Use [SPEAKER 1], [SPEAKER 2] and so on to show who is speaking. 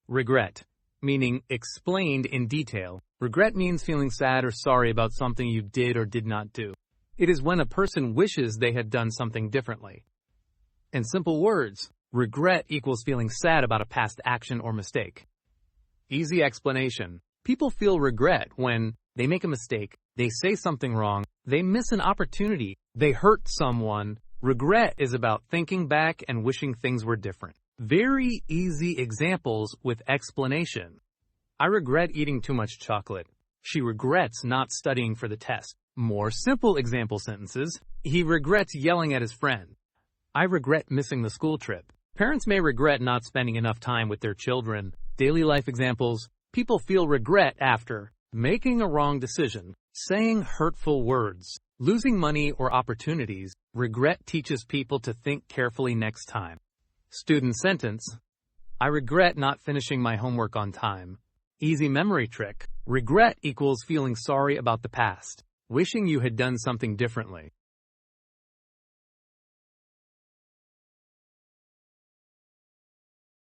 [SPEAKER 1] Regret, meaning explained in detail. Regret means feeling sad or sorry about something you did or did not do. It is when a person wishes they had done something differently. In simple words, regret equals feeling sad about a past action or mistake. Easy explanation. People feel regret when they make a mistake, they say something wrong, they miss an opportunity, they hurt someone. Regret is about thinking back and wishing things were different. Very easy examples with explanation. I regret eating too much chocolate. She regrets not studying for the test. More simple example sentences. He regrets yelling at his friend. I regret missing the school trip. Parents may regret not spending enough time with their children. Daily life examples. People feel regret after making a wrong decision, saying hurtful words, losing money or opportunities. Regret teaches people to think carefully next time. Student sentence. I regret not finishing my homework on time. Easy memory trick. Regret equals feeling sorry about the past, wishing you had done something differently.